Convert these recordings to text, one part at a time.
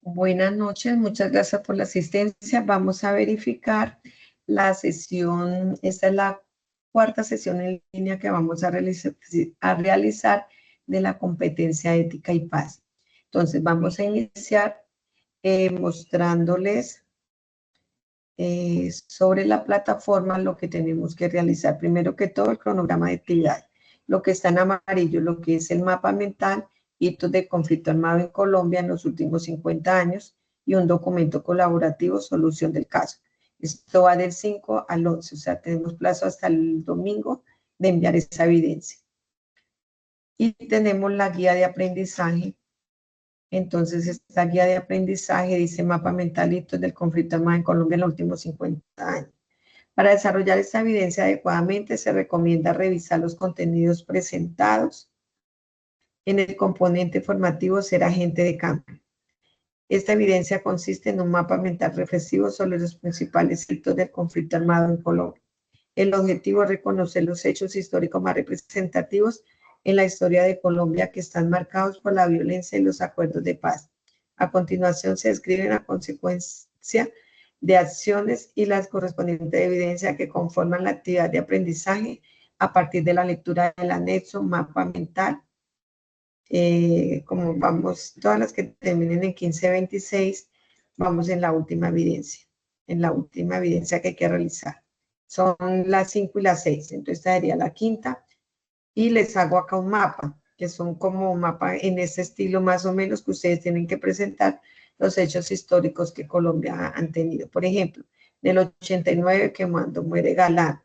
Buenas noches, muchas gracias por la asistencia. Vamos a verificar la sesión, esta es la cuarta sesión en línea que vamos a realizar de la competencia ética y paz. Entonces vamos a iniciar mostrándoles sobre la plataforma lo que tenemos que realizar. Primero que todo, el cronograma de actividades. Lo que está en amarillo, lo que es el mapa mental, hitos de conflicto armado en Colombia en los últimos 50 años y un documento colaborativo, solución del caso. Esto va del 5 al 11, o sea, tenemos plazo hasta el domingo de enviar esa evidencia. Y tenemos la guía de aprendizaje. Entonces, esta guía de aprendizaje dice mapa mental, hitos del conflicto armado en Colombia en los últimos 50 años. Para desarrollar esta evidencia adecuadamente, se recomienda revisar los contenidos presentados en el componente formativo Ser agente de cambio. Esta evidencia consiste en un mapa mental reflexivo sobre los principales hitos del conflicto armado en Colombia. El objetivo es reconocer los hechos históricos más representativos en la historia de Colombia que están marcados por la violencia y los acuerdos de paz. A continuación se describen la consecuencia de acciones y las correspondientes evidencias que conforman la actividad de aprendizaje a partir de la lectura del anexo mapa mental. Como vamos, todas las que terminen en 1526, vamos en la última evidencia que hay que realizar. Son las 5 y las 6, entonces esta sería la quinta. Y les hago acá un mapa, que son como un mapa en ese estilo más o menos que ustedes tienen que presentar los hechos históricos que Colombia han tenido. Por ejemplo, en el 89, que cuando muere Galán,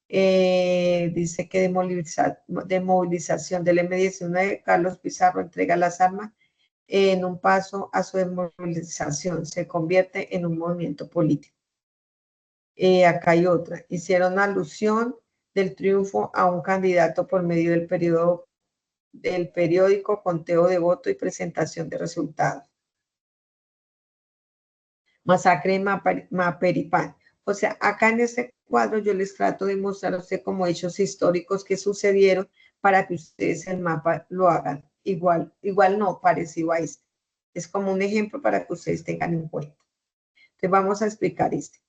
dice que de movilización del M-19, Carlos Pizarro entrega las armas en un paso a su desmovilización, se convierte en un movimiento político. Acá hay otra, hicieron alusión del triunfo a un candidato por medio del periódico conteo de voto y presentación de resultados. Masacre en Maperipán. O sea, acá en este cuadro yo les trato de mostrar a ustedes como hechos históricos que sucedieron para que ustedes el mapa lo hagan igual no, parecido a este. Es como un ejemplo para que ustedes tengan en cuenta. Entonces vamos a explicar este.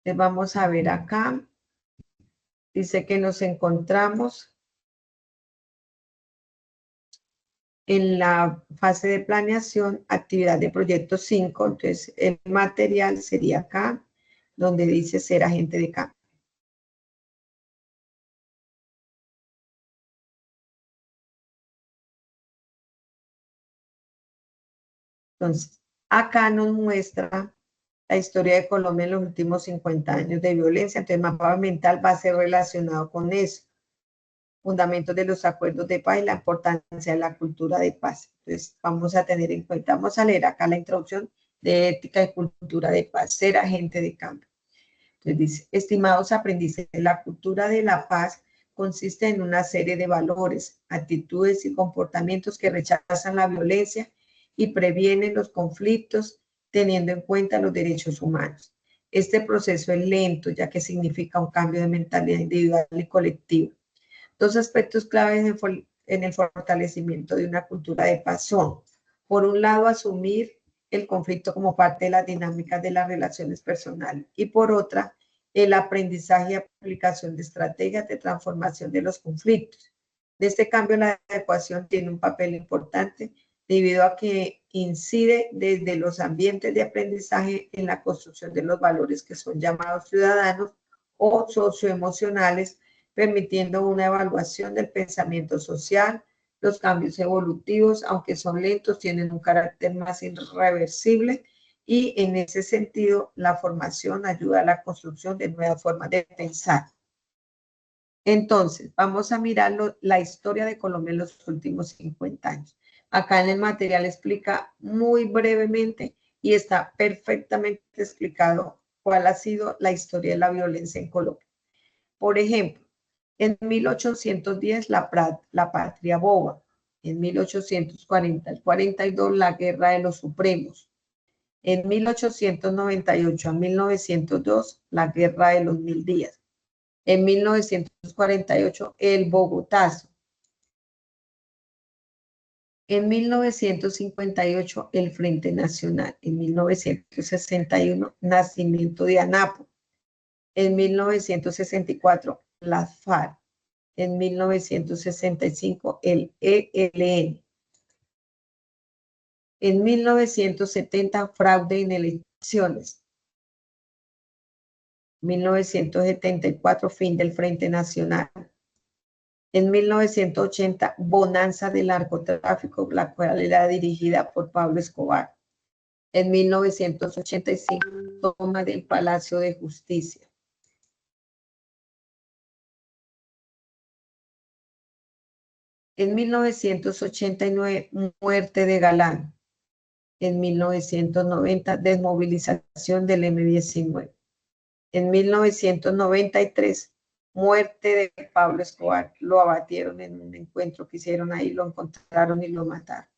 Entonces vamos a ver acá. Dice que nos encontramos en la fase de planeación, actividad de proyecto 5, entonces el material sería acá, donde dice ser agente de cambio. Entonces, acá nos muestra la historia de Colombia en los últimos 50 años de violencia, entonces el mapa mental va a ser relacionado con eso. Fundamentos de los acuerdos de paz y la importancia de la cultura de paz. Entonces, vamos a tener en cuenta, vamos a leer acá la introducción de ética y cultura de paz, ser agente de cambio. Entonces dice, estimados aprendices, la cultura de la paz consiste en una serie de valores, actitudes y comportamientos que rechazan la violencia y previenen los conflictos teniendo en cuenta los derechos humanos. Este proceso es lento, ya que significa un cambio de mentalidad individual y colectiva. Dos aspectos claves en el fortalecimiento de una cultura de paz son, por un lado, asumir el conflicto como parte de las dinámicas de las relaciones personales y por otra, el aprendizaje y aplicación de estrategias de transformación de los conflictos. De este cambio, la adecuación tiene un papel importante debido a que incide desde los ambientes de aprendizaje en la construcción de los valores que son llamados ciudadanos o socioemocionales, permitiendo una evaluación del pensamiento social. Los cambios evolutivos, aunque son lentos, tienen un carácter más irreversible y en ese sentido la formación ayuda a la construcción de nuevas formas de pensar. Entonces, vamos a mirar la historia de Colombia en los últimos 50 años. Acá en el material explica muy brevemente y está perfectamente explicado cuál ha sido la historia de la violencia en Colombia. Por ejemplo, en 1810 la patria boba, en 1840 al 42 la guerra de los supremos, en 1898 a 1902 la guerra de los 1000 días, en 1948 el Bogotazo, En 1958, el Frente Nacional. En 1961, nacimiento de ANAPO. En 1964, las FARC. En 1965, el ELN. En 1970, fraude en elecciones. 1974, fin del Frente Nacional. En 1980, bonanza del narcotráfico, la cual era dirigida por Pablo Escobar. En 1985, toma del Palacio de Justicia. En 1989, muerte de Galán. En 1990, desmovilización del M-19. En 1993, muerte de Pablo Escobar. Lo abatieron en un encuentro que hicieron ahí, lo encontraron y lo mataron.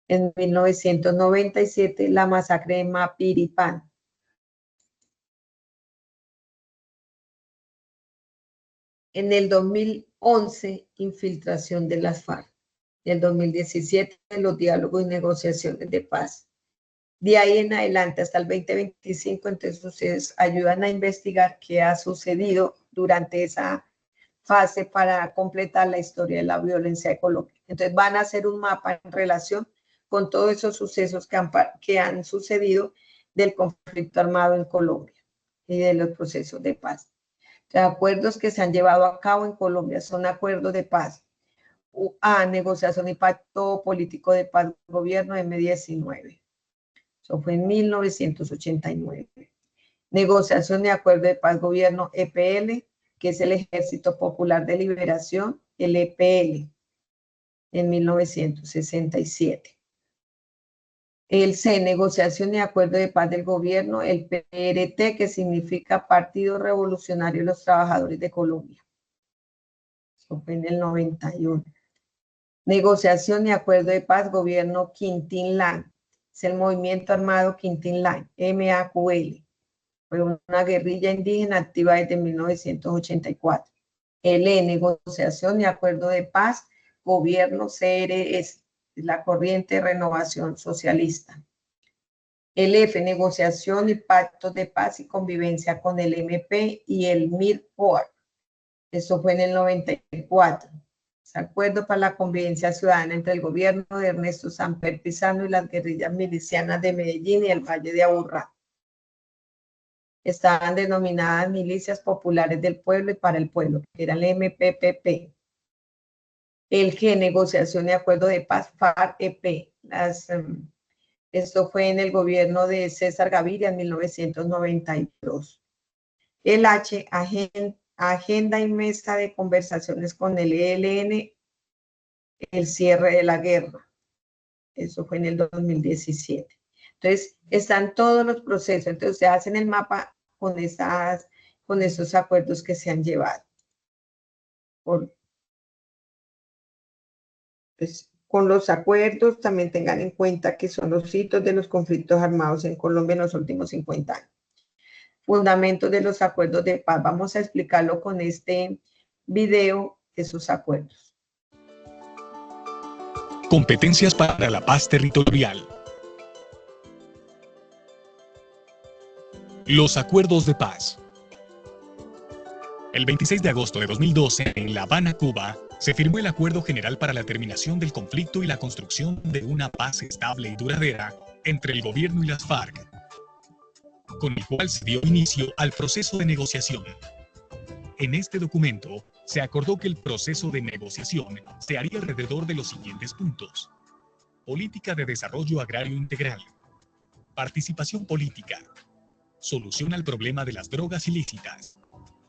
En 1997, la masacre de Mapiripán. En el 2011, infiltración de las FARC. En el 2017, los diálogos y negociaciones de paz. De ahí en adelante hasta el 2025, entonces ustedes ayudan a investigar qué ha sucedido durante esa fase para completar la historia de la violencia de Colombia. Entonces van a hacer un mapa en relación con todos esos sucesos que han sucedido del conflicto armado en Colombia y de los procesos de paz. Los acuerdos que se han llevado a cabo en Colombia son acuerdos de paz. Negociación y pacto político de paz, gobierno M-19. Eso fue en 1989. Negociación y acuerdo de paz, gobierno EPL, que es el Ejército Popular de Liberación, el EPL, en 1967. El C, negociación y acuerdo de paz del gobierno, el PRT, que significa Partido Revolucionario de los Trabajadores de Colombia. Eso fue en el 91. Negociación y acuerdo de paz, gobierno Quintín Lán. Es el movimiento armado Quintín Lán, MAQL. Fue una guerrilla indígena activa desde 1984. L, negociación y acuerdo de paz, gobierno CRS, la Corriente de Renovación Socialista. El F, negociación y pactos de paz y convivencia con el MP y el MIR-POAC. Eso fue en el 94. Acuerdo para la convivencia ciudadana entre el gobierno de Ernesto Samper Pizano y las guerrillas milicianas de Medellín y el Valle de Aburrá. Estaban denominadas Milicias Populares del Pueblo y para el Pueblo, que era el MPPP. El G, negociación y acuerdo de paz, FARC-EP. Esto fue en el gobierno de César Gaviria en 1992. El H, agenda y mesa de conversaciones con el ELN, el cierre de la guerra. Eso fue en el 2017. Entonces, están todos los procesos. Entonces, se hacen el mapa con esos acuerdos que se han llevado. Pues, con los acuerdos, también tengan en cuenta que son los hitos de los conflictos armados en Colombia en los últimos 50 años. Fundamentos de los acuerdos de paz. Vamos a explicarlo con este video de sus acuerdos. Competencias para la paz territorial. Los acuerdos de paz. El 26 de agosto de 2012, en La Habana, Cuba, se firmó el Acuerdo General para la Terminación del Conflicto y la Construcción de una Paz Estable y Duradera entre el gobierno y las FARC, con el cual se dio inicio al proceso de negociación. En este documento, se acordó que el proceso de negociación se haría alrededor de los siguientes puntos: política de desarrollo agrario integral, participación política, solución al problema de las drogas ilícitas,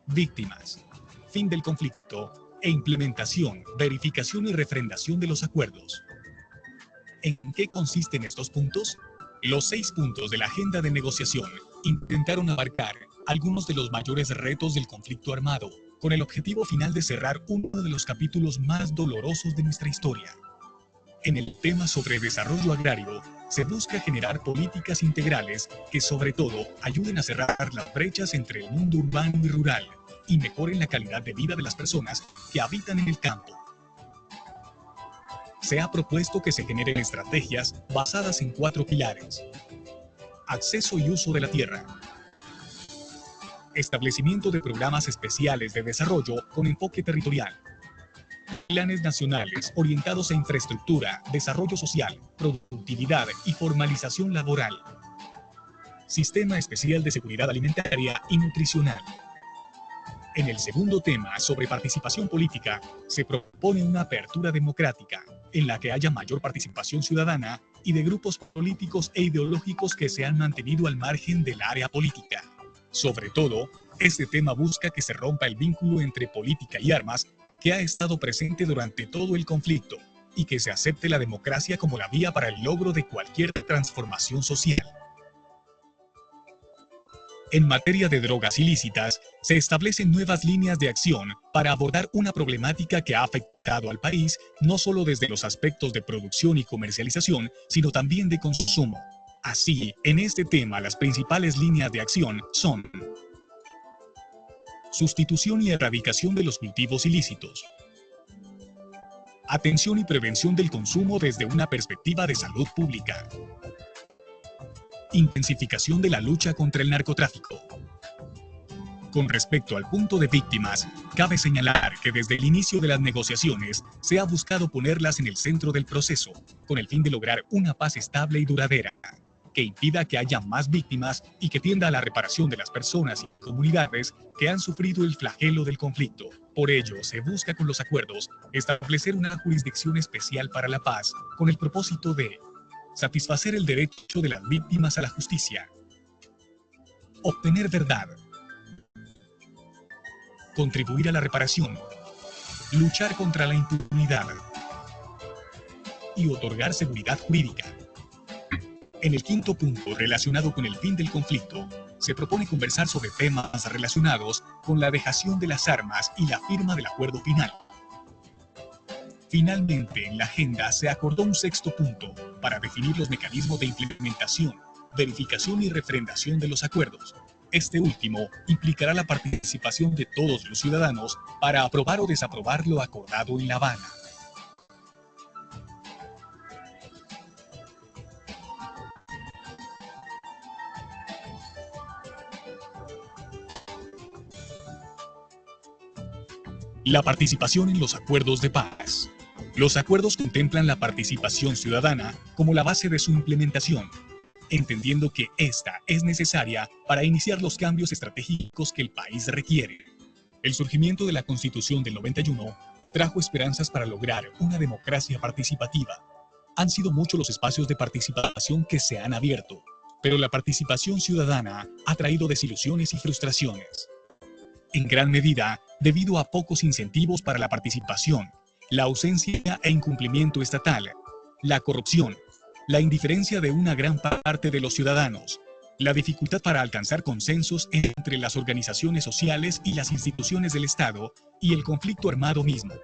víctimas, fin del conflicto e implementación, verificación y refrendación de los acuerdos. ¿En qué consisten estos puntos? Los 6 puntos de la agenda de negociación intentaron abarcar algunos de los mayores retos del conflicto armado, con el objetivo final de cerrar uno de los capítulos más dolorosos de nuestra historia. En el tema sobre desarrollo agrario, se busca generar políticas integrales que sobre todo ayuden a cerrar las brechas entre el mundo urbano y rural y mejoren la calidad de vida de las personas que habitan en el campo. se ha propuesto que se generen estrategias basadas en 4 pilares: acceso y uso de la tierra, establecimiento de programas especiales de desarrollo con enfoque territorial, planes nacionales orientados a infraestructura, desarrollo social, productividad y formalización laboral, sistema especial de seguridad alimentaria y nutricional. En el segundo tema, sobre participación política, se propone una apertura democrática, en la que haya mayor participación ciudadana y de grupos políticos e ideológicos que se han mantenido al margen del área política. Sobre todo, este tema busca que se rompa el vínculo entre política y armas que ha estado presente durante todo el conflicto y que se acepte la democracia como la vía para el logro de cualquier transformación social. En materia de drogas ilícitas, se establecen nuevas líneas de acción para abordar una problemática que ha afectado al país no solo desde los aspectos de producción y comercialización, sino también de consumo. Así, en este tema, las principales líneas de acción son: sustitución y erradicación de los cultivos ilícitos, atención y prevención del consumo desde una perspectiva de salud pública, intensificación de la lucha contra el narcotráfico. Con respecto al punto de víctimas, cabe señalar que desde el inicio de las negociaciones se ha buscado ponerlas en el centro del proceso, con el fin de lograr una paz estable y duradera, que impida que haya más víctimas y que tienda a la reparación de las personas y comunidades que han sufrido el flagelo del conflicto. Por ello, se busca con los acuerdos establecer una jurisdicción especial para la paz, con el propósito de satisfacer el derecho de las víctimas a la justicia, obtener verdad, contribuir a la reparación, luchar contra la impunidad y otorgar seguridad jurídica. En el quinto punto, relacionado con el fin del conflicto, se propone conversar sobre temas relacionados con la dejación de las armas y la firma del acuerdo final. Finalmente, en la agenda se acordó un sexto punto para definir los mecanismos de implementación, verificación y refrendación de los acuerdos. Este último implicará la participación de todos los ciudadanos para aprobar o desaprobar lo acordado en La Habana. La participación en los acuerdos de paz. Los acuerdos contemplan la participación ciudadana como la base de su implementación, entendiendo que esta es necesaria para iniciar los cambios estratégicos que el país requiere. El surgimiento de la Constitución del 91 trajo esperanzas para lograr una democracia participativa. Han sido muchos los espacios de participación que se han abierto, pero la participación ciudadana ha traído desilusiones y frustraciones. En gran medida, debido a pocos incentivos para la participación, la ausencia e incumplimiento estatal, la corrupción, la indiferencia de una gran parte de los ciudadanos, la dificultad para alcanzar consensos entre las organizaciones sociales y las instituciones del Estado y el conflicto armado mismo.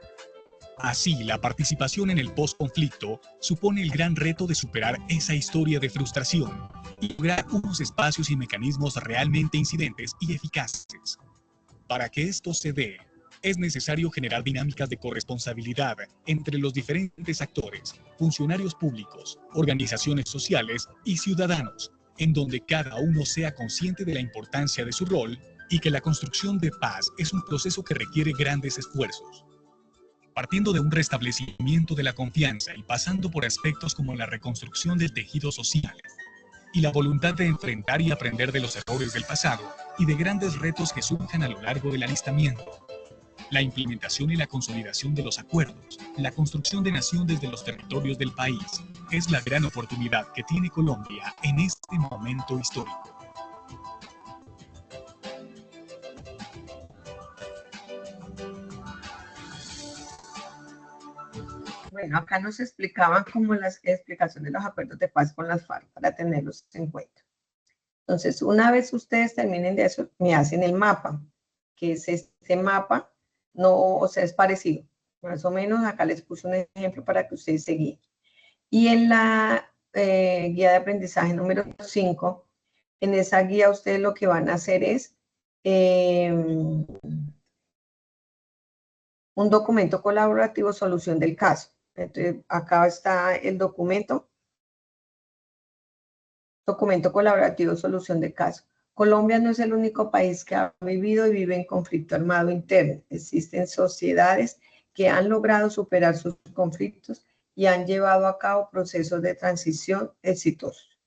Así, la participación en el posconflicto supone el gran reto de superar esa historia de frustración y lograr unos espacios y mecanismos realmente incidentes y eficaces. Para que esto se dé, es necesario generar dinámicas de corresponsabilidad entre los diferentes actores, funcionarios públicos, organizaciones sociales y ciudadanos, en donde cada uno sea consciente de la importancia de su rol y que la construcción de paz es un proceso que requiere grandes esfuerzos. Partiendo de un restablecimiento de la confianza y pasando por aspectos como la reconstrucción del tejido social y la voluntad de enfrentar y aprender de los errores del pasado y de grandes retos que surjan a lo largo del alistamiento. La implementación y la consolidación de los acuerdos, la construcción de nación desde los territorios del país, es la gran oportunidad que tiene Colombia en este momento histórico. Bueno, acá nos explicaban como la explicación de los acuerdos de paz con las FARC para tenerlos en cuenta. Entonces, una vez ustedes terminen de eso, me hacen el mapa, que es este mapa. No, o sea, es parecido. Más o menos, acá les puse un ejemplo para que ustedes se guíen. Y en la guía de aprendizaje número 5, en esa guía ustedes lo que van a hacer es un documento colaborativo, solución del caso. Entonces, acá está el documento colaborativo solución de caso. Colombia no es el único país que ha vivido y vive en conflicto armado interno. Existen sociedades que han logrado superar sus conflictos y han llevado a cabo procesos de transición exitosos,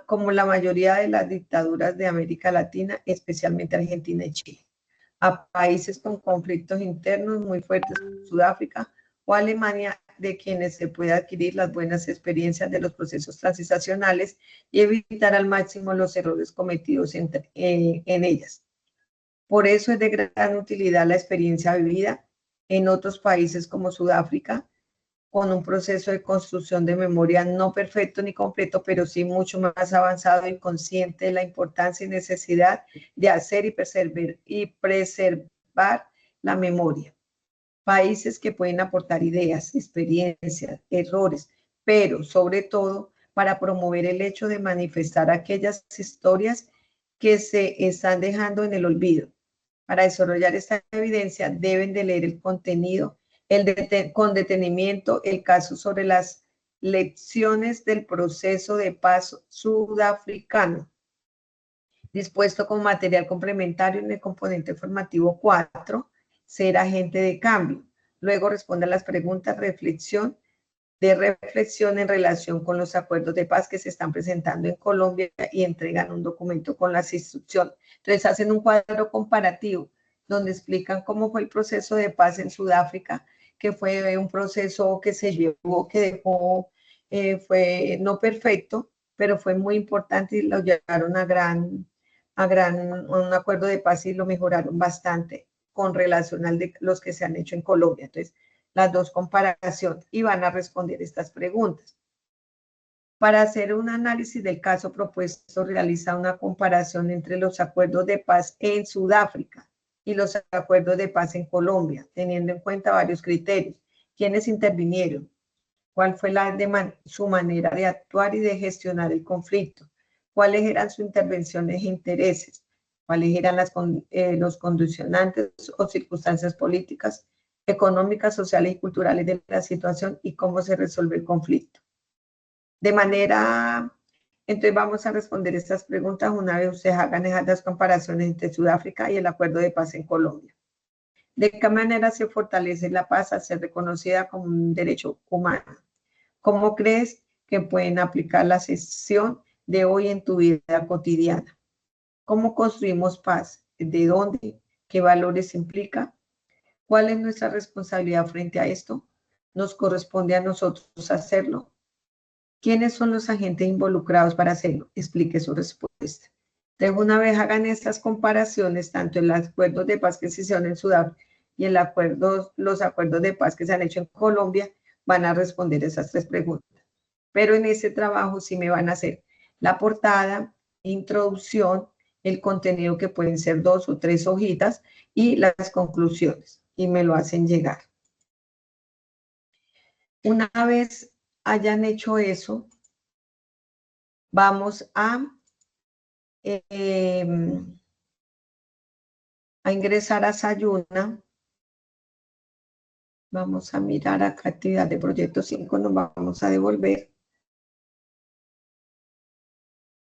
como la mayoría de las dictaduras de América Latina, especialmente Argentina y Chile. A países con conflictos internos muy fuertes como Sudáfrica o Alemania, de quienes se puede adquirir las buenas experiencias de los procesos transicionales y evitar al máximo los errores cometidos en ellas. Por eso es de gran utilidad la experiencia vivida en otros países como Sudáfrica, con un proceso de construcción de memoria no perfecto ni completo, pero sí mucho más avanzado y consciente de la importancia y necesidad de hacer y preservar la memoria. Países que pueden aportar ideas, experiencias, errores, pero sobre todo para promover el hecho de manifestar aquellas historias que se están dejando en el olvido. Para desarrollar esta evidencia deben de leer el contenido con detenimiento el caso sobre las lecciones del proceso de paz sudafricano, dispuesto con material complementario en el componente formativo 4, ser agente de cambio. Luego responde a las preguntas reflexión en relación con los acuerdos de paz que se están presentando en Colombia y entregan un documento con las instrucciones. Entonces hacen un cuadro comparativo donde explican cómo fue el proceso de paz en Sudáfrica, que fue un proceso que se llevó, que dejó, fue no perfecto, pero fue muy importante y lo llevaron un acuerdo de paz y lo mejoraron bastante con relación al de los que se han hecho en Colombia. Entonces, las dos comparaciones y van a responder estas preguntas. Para hacer un análisis del caso propuesto, realiza una comparación entre los acuerdos de paz en Sudáfrica y los acuerdos de paz en Colombia, teniendo en cuenta varios criterios. ¿Quiénes intervinieron? ¿Cuál fue su manera de actuar y de gestionar el conflicto? ¿Cuáles eran sus intervenciones e intereses? ¿Cuáles eran los condicionantes o circunstancias políticas, económicas, sociales y culturales de la situación y cómo se resuelve el conflicto? Entonces vamos a responder estas preguntas una vez ustedes hagan esas comparaciones entre Sudáfrica y el acuerdo de paz en Colombia. ¿De qué manera se fortalece la paz al ser reconocida como un derecho humano? ¿Cómo crees que pueden aplicar la sesión de hoy en tu vida cotidiana? ¿Cómo construimos paz? ¿De dónde? ¿Qué valores implica? ¿Cuál es nuestra responsabilidad frente a esto? ¿Nos corresponde a nosotros hacerlo? ¿Quiénes son los agentes involucrados para hacerlo? Explique su respuesta. Entonces, una vez hagan estas comparaciones, tanto en los acuerdos de paz que se hicieron en Sudáfrica y los acuerdos de paz que se han hecho en Colombia, van a responder esas tres preguntas. Pero en ese trabajo sí me van a hacer la portada, introducción, el contenido que pueden ser 2 o 3 hojitas y las conclusiones. Y me lo hacen llegar. Una vez hayan hecho eso, vamos a ingresar a Sayuna. Vamos a mirar acá actividad de proyecto 5, nos vamos a devolver.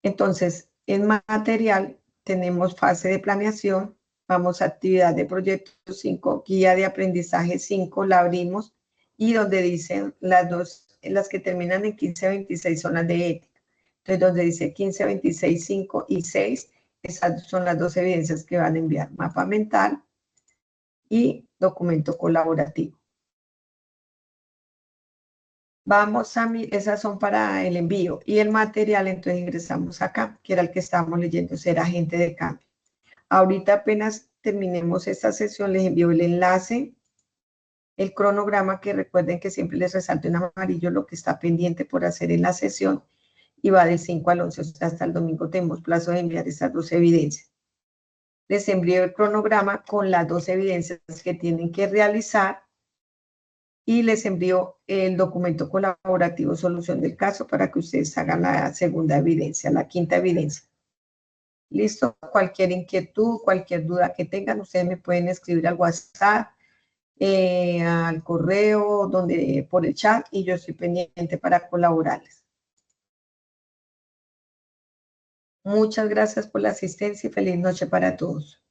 Entonces, en material tenemos fase de planeación, vamos a actividad de proyecto 5, guía de aprendizaje 5, la abrimos y donde dicen las que terminan en 15, 26 son las de ética. Entonces, donde dice 15, 26, 5 y 6, esas son las dos evidencias que van a enviar, mapa mental y documento colaborativo. Esas son para el envío y el material, entonces ingresamos acá, que era el que estábamos leyendo, ser agente de cambio. Ahorita apenas terminemos esta sesión, les envío el enlace, el cronograma, que recuerden que siempre les resalto en amarillo lo que está pendiente por hacer en la sesión, y va del 5 al 11, o sea, hasta el domingo tenemos plazo de enviar estas dos evidencias. Les envío el cronograma con las dos evidencias que tienen que realizar, y les envío el documento colaborativo solución del caso para que ustedes hagan la segunda evidencia, la quinta evidencia. Listo, cualquier inquietud, cualquier duda que tengan, ustedes me pueden escribir al WhatsApp al correo, por el chat, y yo estoy pendiente para colaborarles. Muchas gracias por la asistencia y feliz noche para todos.